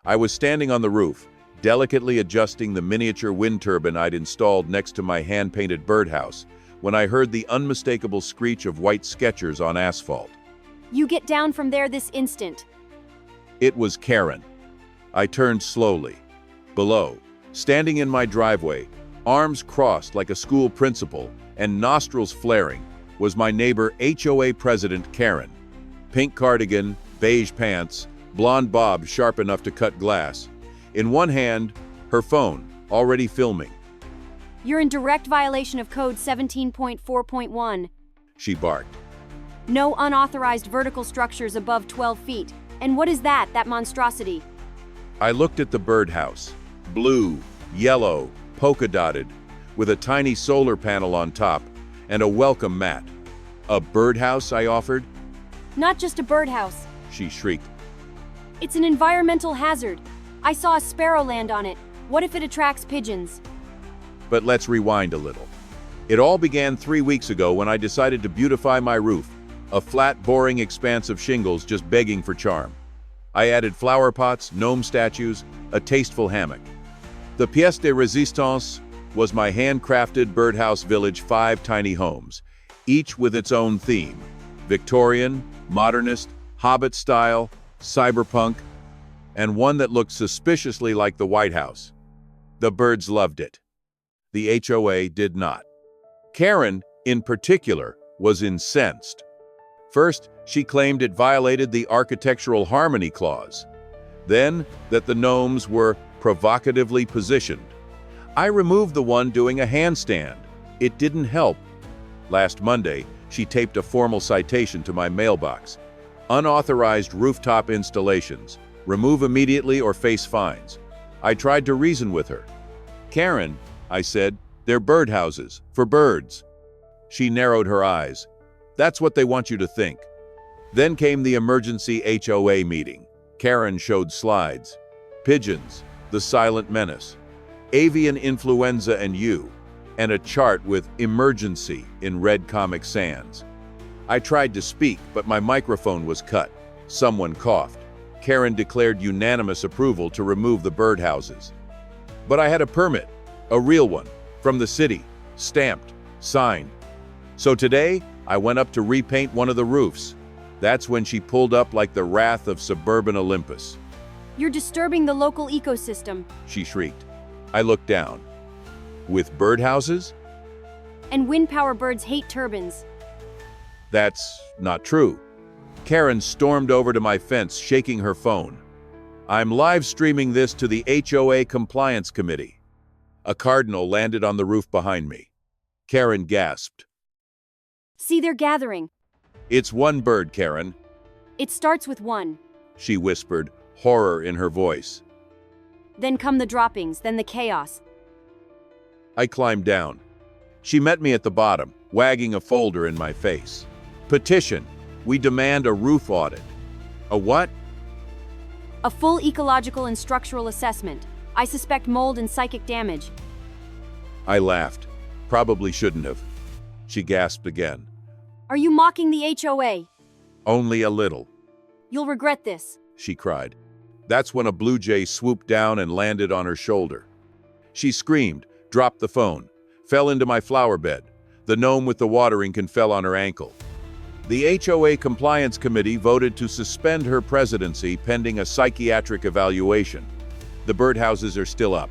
I was standing on the roof, delicately adjusting the miniature wind turbine I'd installed next to my hand-painted birdhouse, when I heard the unmistakable screech of white sketchers on asphalt. You get down from there this instant. It was Karen. I turned slowly. Below, standing in my driveway, arms crossed like a school principal and nostrils flaring, was my neighbor HOA President Karen. Pink cardigan, beige pants, blonde bob sharp enough to cut glass. In one hand, her phone, already filming. You're in direct violation of Code 17.4.1. She barked. No unauthorized vertical structures above 12 feet. And what is that monstrosity? I looked at the birdhouse. Blue, yellow, polka-dotted, with a tiny solar panel on top and a welcome mat. A birdhouse, I offered? Not just a birdhouse. She shrieked. It's an environmental hazard. I saw a sparrow land on it. What if it attracts pigeons? But let's rewind a little. It all began 3 weeks ago when I decided to beautify my roof, a flat, boring expanse of shingles just begging for charm. I added flower pots, gnome statues, a tasteful hammock. The pièce de résistance was my handcrafted birdhouse village, 5 tiny homes, each with its own theme: Victorian, modernist, Hobbit style, cyberpunk, and one that looked suspiciously like the White House. The birds loved it. The HOA did not. Karen, in particular, was incensed. First, she claimed it violated the Architectural Harmony Clause. Then, that the gnomes were provocatively positioned. I removed the one doing a handstand. It didn't help. Last Monday, she taped a formal citation to my mailbox. Unauthorized rooftop installations. Remove immediately or face fines. I tried to reason with her. Karen, I said, they're birdhouses, for birds. She narrowed her eyes. That's what they want you to think. Then came the emergency HOA meeting. Karen showed slides. Pigeons, the silent menace. Avian influenza and you. And a chart with emergency in red Comic Sans. I tried to speak, but my microphone was cut. Someone coughed. Karen declared unanimous approval to remove the birdhouses. But I had a permit, a real one, from the city, stamped, signed. So today, I went up to repaint one of the roofs. That's when she pulled up like the wrath of suburban Olympus. You're disturbing the local ecosystem. She shrieked. I looked down. With birdhouses? And wind power birds hate turbines. That's not true. Karen stormed over to my fence, shaking her phone. I'm live streaming this to the HOA Compliance Committee. A cardinal landed on the roof behind me. Karen gasped. See, they're gathering. It's one bird, Karen. It starts with one. She whispered, horror in her voice. Then come the droppings, then the chaos. I climbed down. She met me at the bottom, wagging a folder in my face. Petition. We demand a roof audit. A what? A full ecological and structural assessment. I suspect mold and psychic damage. I laughed. Probably shouldn't have. She gasped again. Are you mocking the HOA? Only a little. You'll regret this. She cried. That's when a bluejay swooped down and landed on her shoulder. She screamed, dropped the phone, fell into my flower bed. The gnome with the watering can fell on her ankle. The HOA Compliance Committee voted to suspend her presidency pending a psychiatric evaluation. The birdhouses are still up.